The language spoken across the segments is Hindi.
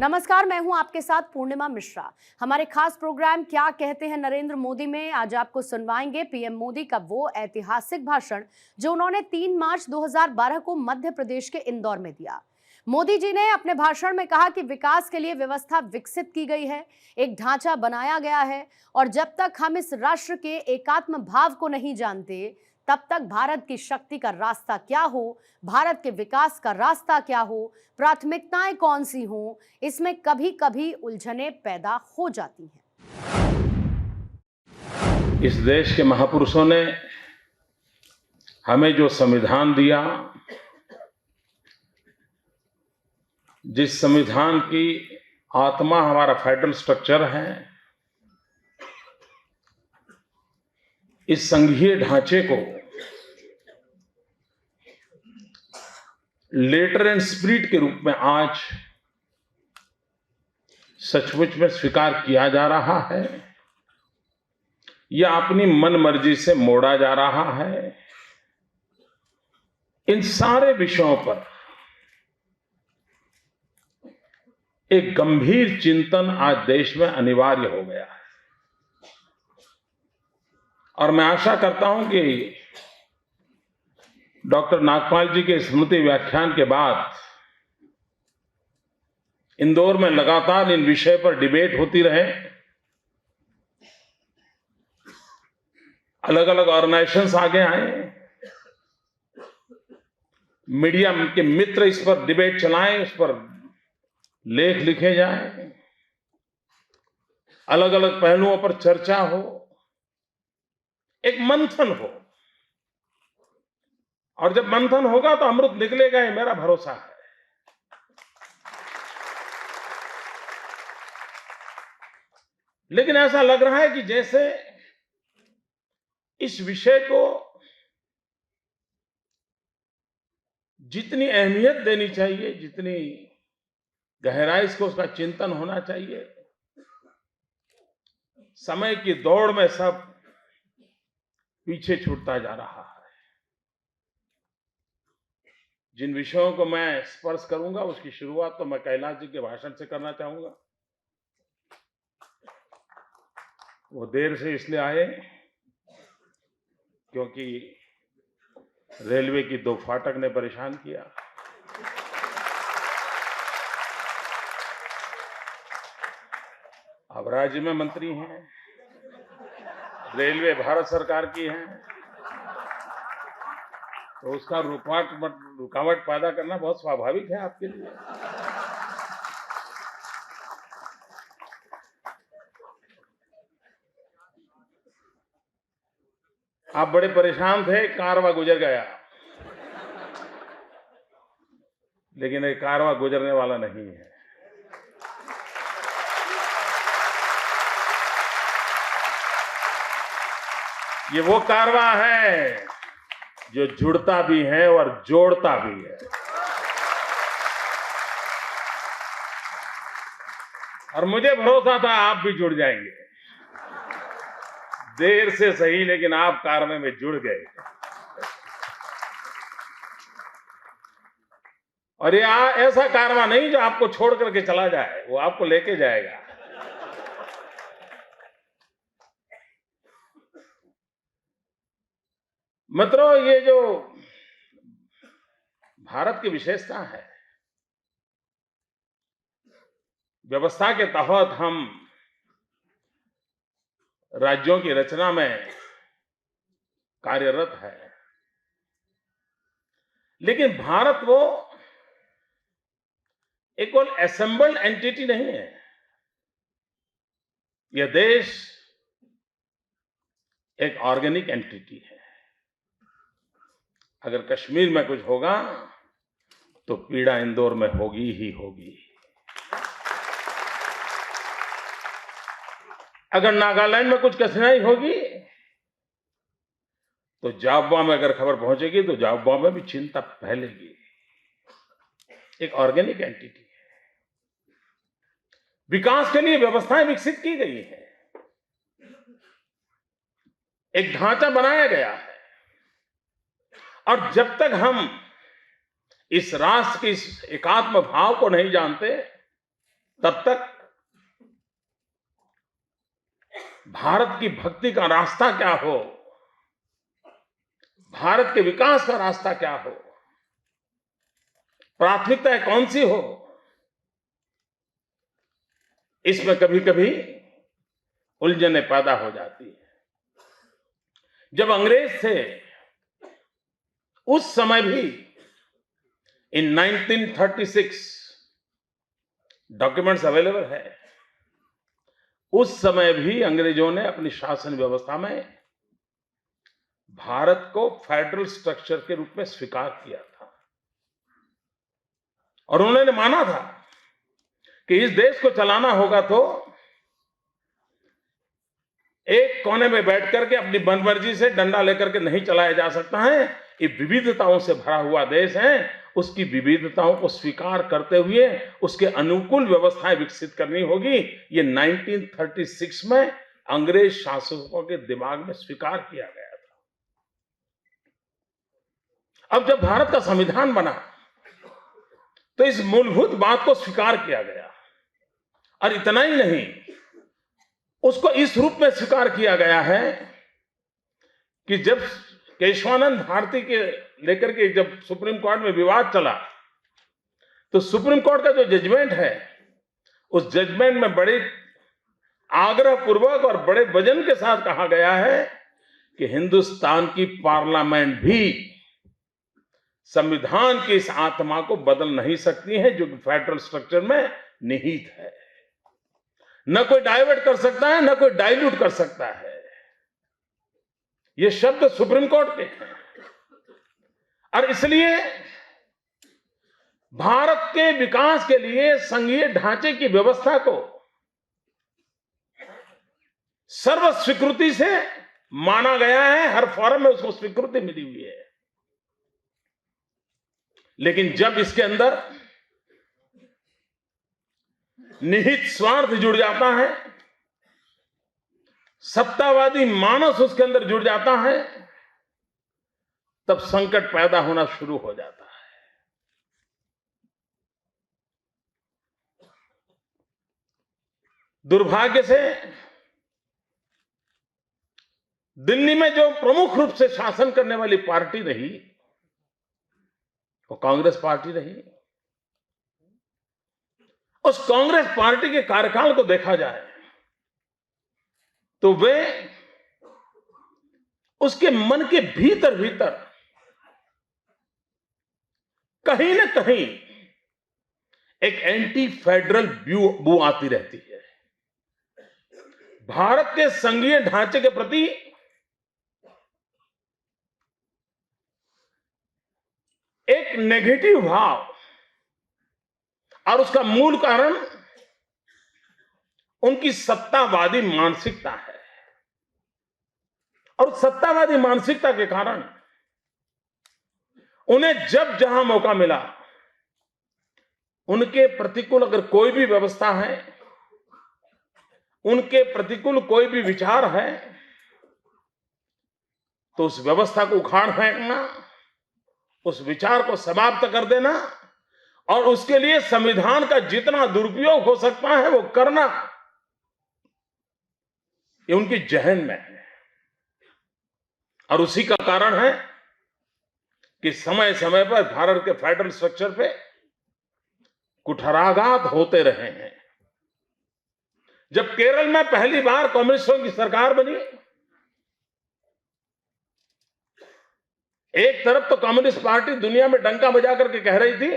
नमस्कार, मैं हूं आपके साथ पूर्णिमा मिश्रा। हमारे खास प्रोग्राम क्या कहते हैं नरेंद्र मोदी में आज आपको सुनवाएंगे पीएम मोदी का वो ऐतिहासिक भाषण जो उन्होंने 3 मार्च 2012 को मध्य प्रदेश के इंदौर में दिया। मोदी जी ने अपने भाषण में कहा कि विकास के लिए व्यवस्था विकसित की गई है, एक ढांचा बनाया गया है और जब तक हम इस राष्ट्र के एकात्म भाव को नहीं जानते तब तक भारत की शक्ति का रास्ता क्या हो, भारत के विकास का रास्ता क्या हो, प्राथमिकताएं कौन सी हों, इसमें कभी कभी उलझनें पैदा हो जाती हैं। इस देश के महापुरुषों ने हमें जो संविधान दिया, जिस संविधान की आत्मा हमारा फेडरल स्ट्रक्चर है, इस संघीय ढांचे को लेटर एंड स्पिरिट के रूप में आज सचमुच में स्वीकार किया जा रहा है या अपनी मन मर्जी से मोड़ा जा रहा है। इन सारे विषयों पर एक गंभीर चिंतन आज देश में अनिवार्य हो गया है और मैं आशा करता हूं कि डॉक्टर नागपाल जी के स्मृति व्याख्यान के बाद इंदौर में लगातार इन विषय पर डिबेट होती रहे। अलग अलग ऑर्गेनाइजेशंस आगे आए, मीडिया के मित्र इस पर डिबेट चलाएं, इस पर लेख लिखे जाएं, अलग अलग पहलुओं पर चर्चा हो, एक मंथन हो और जब मंथन होगा तो अमृत निकलेगा, ये मेरा भरोसा है। लेकिन ऐसा लग रहा है कि जैसे इस विषय को जितनी अहमियत देनी चाहिए, जितनी गहराई से उसका चिंतन होना चाहिए, समय की दौड़ में सब पीछे छूटता जा रहा है। जिन विषयों को मैं स्पर्श करूंगा उसकी शुरुआत तो मैं कैलाश जी के भाषण से करना चाहूंगा। वो देर से इसलिए आए क्योंकि रेलवे की 2 फाटक ने परेशान किया। अब राज्य में मंत्री हैं, रेलवे भारत सरकार की है, तो उसका रुकावट पैदा करना बहुत स्वाभाविक है आपके लिए। आप बड़े परेशान थे, कारवां गुजर गया, लेकिन ये कारवां गुजरने वाला नहीं है। ये वो कारवां है जो जुड़ता भी है और जोड़ता भी है। और मुझे भरोसा था आप भी जुड़ जाएंगे, देर से सही लेकिन आप कारवां में जुड़ गए। और ये ऐसा कारवां नहीं जो आपको छोड़ करके चला जाए, वो आपको लेके जाएगा। मित्रों, ये जो भारत की विशेषता है, व्यवस्था के तहत हम राज्यों की रचना में कार्यरत है, लेकिन भारत वो एक और असेंबल्ड एंटिटी नहीं है। यह देश एक ऑर्गेनिक एंटिटी है। अगर कश्मीर में कुछ होगा तो पीड़ा इंदौर में होगी ही होगी। अगर नागालैंड में कुछ कठिनाई होगी तो जाब्वा में अगर खबर पहुंचेगी तो जाब्वा में भी चिंता फैलेगी। एक ऑर्गेनिक एंटिटी है। विकास के लिए व्यवस्थाएं विकसित की गई है, एक ढांचा बनाया गया है और जब तक हम इस राष्ट्र के इस एकात्म भाव को नहीं जानते तब तक भारत की भक्ति का रास्ता क्या हो, भारत के विकास का रास्ता क्या हो, प्राथमिकताएं कौन सी हो, इसमें कभी कभी उलझने पैदा हो जाती है। जब अंग्रेज थे उस समय भी इन 1936 डॉक्यूमेंट्स अवेलेबल है, उस समय भी अंग्रेजों ने अपनी शासन व्यवस्था में भारत को फेडरल स्ट्रक्चर के रूप में स्वीकार किया था और उन्होंने माना था कि इस देश को चलाना होगा तो एक कोने में बैठ करके अपनी मनमर्जी से डंडा लेकर के नहीं चलाया जा सकता है। ये विविधताओं से भरा हुआ देश है, उसकी विविधताओं को स्वीकार करते हुए उसके अनुकूल व्यवस्थाएं विकसित करनी होगी। ये 1936 में अंग्रेज शासकों के दिमाग में स्वीकार किया गया था। अब जब भारत का संविधान बना तो इस मूलभूत बात को स्वीकार किया गया और इतना ही नहीं, उसको इस रूप में स्वीकार किया गया है कि जब केशवानंद भारती के लेकर के जब सुप्रीम कोर्ट में विवाद चला तो सुप्रीम कोर्ट का जो जजमेंट है उस जजमेंट में बड़े आग्रह पूर्वक और बड़े वजन के साथ कहा गया है कि हिंदुस्तान की पार्लियामेंट भी संविधान की इस आत्मा को बदल नहीं सकती है जो कि फेडरल स्ट्रक्चर में निहित है। न कोई डाइवर्ट कर सकता है, न कोई डाइल्यूट कर सकता है। ये शब्द सुप्रीम कोर्ट के हैं और इसलिए भारत के विकास के लिए संघीय ढांचे की व्यवस्था को सर्व स्वीकृति से माना गया है। हर फोरम में उसको स्वीकृति मिली हुई है। लेकिन जब इसके अंदर निहित स्वार्थ जुड़ जाता है, सत्तावादी मानस उसके अंदर जुड़ जाता है, तब संकट पैदा होना शुरू हो जाता है। दुर्भाग्य से दिल्ली में जो प्रमुख रूप से शासन करने वाली पार्टी रही वो कांग्रेस पार्टी रही। उस कांग्रेस पार्टी के कार्यकाल को देखा जाए तो वे उसके मन के भीतर भीतर कहीं ना कहीं एक एंटी फेडरल बू आती रहती है। भारत के संघीय ढांचे के प्रति एक नेगेटिव भाव और उसका मूल कारण उनकी सत्तावादी मानसिकता है और सत्तावादी मानसिकता के कारण उन्हें जब जहां मौका मिला उनके प्रतिकूल अगर कोई भी व्यवस्था है, उनके प्रतिकूल कोई भी विचार है तो उस व्यवस्था को उखाड़ फेंकना, उस विचार को समाप्त कर देना और उसके लिए संविधान का जितना दुरुपयोग हो सकता है वो करना, ये उनकी जहन में है। और उसी का कारण है कि समय समय पर भारत के फेडरल स्ट्रक्चर पे कुठाराघात होते रहे हैं। जब केरल में पहली बार कम्युनिस्टों की सरकार बनी, एक तरफ तो कम्युनिस्ट पार्टी दुनिया में डंका बजा करके कह रही थी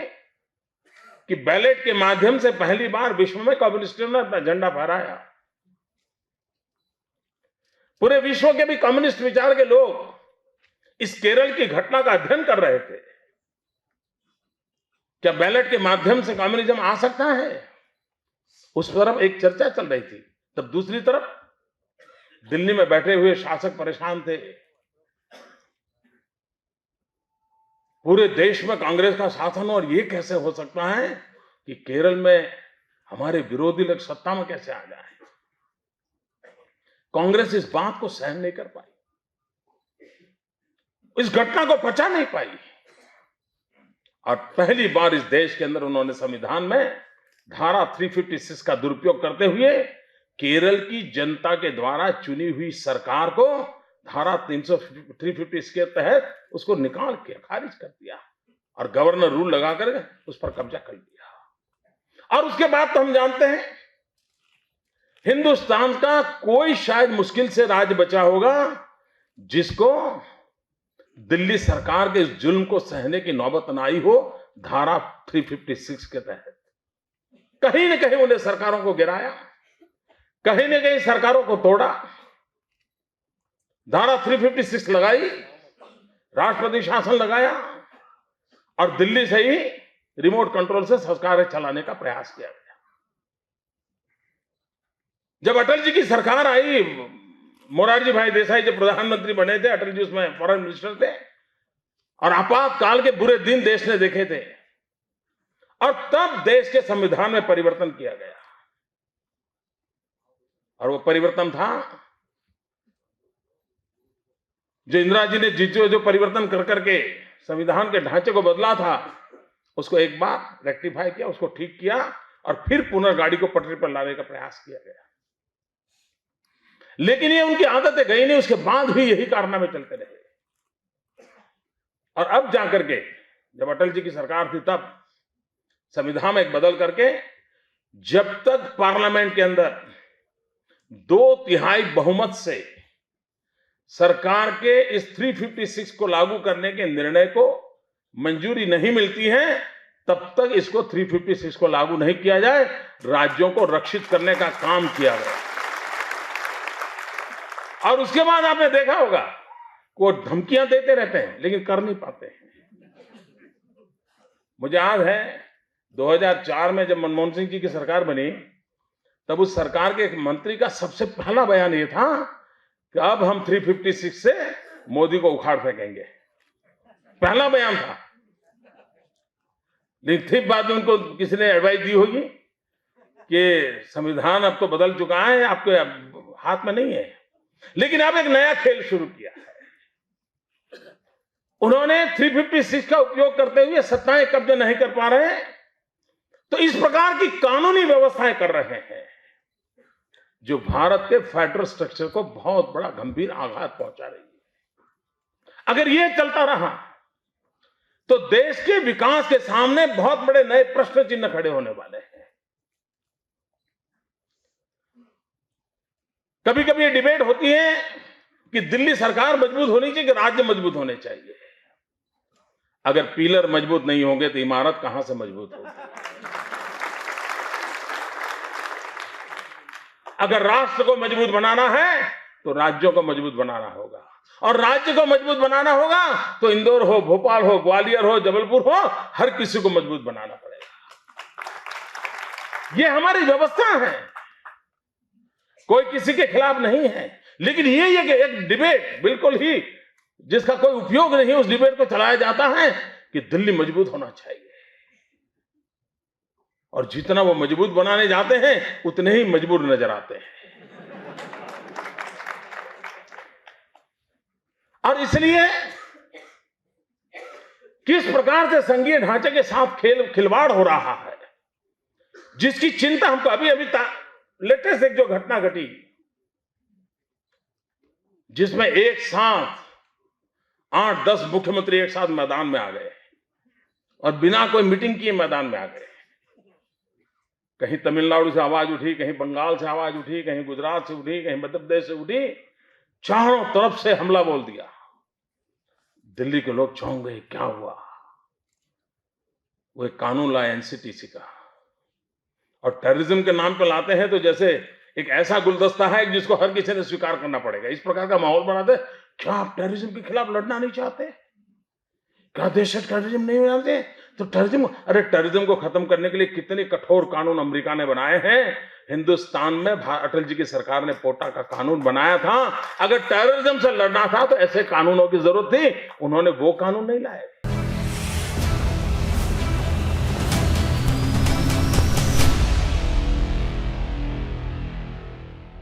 कि बैलेट के माध्यम से पहली बार विश्व में कम्युनिस्टों ने अपना झंडा फहराया। पूरे विश्व के भी कम्युनिस्ट विचार के लोग इस केरल की घटना का अध्ययन कर रहे थे। क्या बैलेट के माध्यम से कम्युनिज्म आ सकता है? उस तरफ एक चर्चा चल रही थी। तब दूसरी तरफ दिल्ली में बैठे हुए शासक परेशान थे। पूरे देश में कांग्रेस का शासन और ये कैसे हो सकता है कि केरल में हमारे विरोधी लोग सत्ता में कैसे आ जाए? कांग्रेस इस बात को सहन नहीं कर पाई, इस घटना को पचा नहीं पाई और पहली बार इस देश के अंदर उन्होंने संविधान में धारा 356 का दुरुपयोग करते हुए केरल की जनता के द्वारा चुनी हुई सरकार को धारा 356 के तहत उसको निकाल के खारिज कर दिया और गवर्नर रूल लगाकर उस पर कब्जा कर लिया। और उसके बाद तो हम जानते हैं हिंदुस्तान का कोई शायद मुश्किल से राज्य बचा होगा जिसको दिल्ली सरकार के इस जुल्म को सहने की नौबत न आई हो धारा 356 के तहत। कहीं न कहीं उन्हें सरकारों को गिराया, कहीं न कहीं सरकारों को तोड़ा, धारा 356 लगाई, राष्ट्रपति शासन लगाया और दिल्ली से ही रिमोट कंट्रोल से सरकार चलाने का प्रयास किया गया। जब अटल जी की सरकार आई, मोरारजी भाई देसाई जब प्रधानमंत्री बने थे, अटल जी उसमें फॉरेन मिनिस्टर थे और आपातकाल के बुरे दिन देश ने देखे थे और तब देश के संविधान में परिवर्तन किया गया। और वो परिवर्तन था जो इंदिरा जी ने जो परिवर्तन कर करके संविधान के ढांचे को बदला था, उसको एक बार रेक्टिफाई किया, उसको ठीक किया और फिर पुनर्गाड़ी को पटरी पर लाने का प्रयास किया गया। लेकिन ये उनकी आदतें गई नहीं, उसके बाद भी यही कारनामे चलते रहे। और अब जाकर के जब अटल जी की सरकार थी तब संविधान में बदल करके जब तक पार्लियामेंट के अंदर 2/3 बहुमत से सरकार के इस 356 को लागू करने के निर्णय को मंजूरी नहीं मिलती है, तब तक इसको 356 को लागू नहीं किया जाए। राज्यों को रक्षित करने का काम किया गया। और उसके बाद आपने देखा होगा वो धमकियां देते रहते हैं लेकिन कर नहीं पाते हैं। मुझे याद है 2004 में जब मनमोहन सिंह जी की सरकार बनी, तब उस सरकार के एक मंत्री का सबसे पहला बयान ये था कि अब हम 356 से मोदी को उखाड़ फेंकेंगे। पहला बयान था। लेकिन फिर बाद में उनको किसी ने एडवाइस दी होगी कि संविधान अब तो बदल चुका है, आपके हाथ में नहीं है। लेकिन अब एक नया खेल शुरू किया है। उन्होंने 356 का उपयोग करते हुए सत्ताएं कब्जे नहीं कर पा रहे हैं, तो इस प्रकार की कानूनी व्यवस्थाएं कर रहे हैं जो भारत के फेडरल स्ट्रक्चर को बहुत बड़ा गंभीर आघात पहुंचा रही है। अगर यह चलता रहा तो देश के विकास के सामने बहुत बड़े नए प्रश्न चिन्ह खड़े होने वाले हैं। कभी कभी ये डिबेट होती है कि दिल्ली सरकार मजबूत होनी चाहिए कि राज्य मजबूत होने चाहिए। अगर पिलर मजबूत नहीं होंगे तो इमारत कहां से मजबूत होगी। अगर राष्ट्र को मजबूत बनाना है तो राज्यों को मजबूत बनाना होगा, और राज्य को मजबूत बनाना होगा तो इंदौर हो, भोपाल हो, ग्वालियर हो, जबलपुर हो, हर किसी को मजबूत बनाना पड़ेगा। ये हमारी व्यवस्था है, कोई किसी के खिलाफ नहीं है। लेकिन ये एक डिबेट बिल्कुल ही जिसका कोई उपयोग नहीं, उस डिबेट को चलाया जाता है कि दिल्ली मजबूत होना चाहिए। और जितना वो मजबूत बनाने जाते हैं उतने ही मजबूर नजर आते हैं। और इसलिए किस प्रकार से संघीय ढांचे के साथ खिलवाड़ हो रहा है, जिसकी चिंता हमको अभी लेटेस्ट एक जो घटना घटी जिसमें एक साथ 8-10 मुख्यमंत्री एक साथ मैदान में आ गए और बिना कोई मीटिंग किए मैदान में आ गए। कहीं तमिलनाडु से आवाज उठी, कहीं बंगाल से आवाज उठी, कहीं गुजरात से उठी, कहीं मध्य प्रदेश से उठी, चारों तरफ से हमला बोल दिया। दिल्ली के लोग चौंक गए, क्या हुआ। वो एक कानून लाया एनसीटीसी का, और टेररिज्म के नाम पे लाते हैं तो जैसे एक ऐसा गुलदस्ता है जिसको हर किसी ने स्वीकार करना पड़ेगा। इस प्रकार का माहौल बनाते। क्या आप टेररिज्म के खिलाफ लड़ना नहीं चाहते? क्या दहशत टेररिज्म नहीं बनाते? तो टेररिज्म को खत्म करने के लिए कितने कठोर कानून अमेरिका ने बनाए हैं। हिंदुस्तान में अटल जी की सरकार ने पोटा का कानून बनाया था। अगर टेररिज्म से लड़ना था तो ऐसे कानूनों की जरूरत थी, उन्होंने वो कानून नहीं लाए।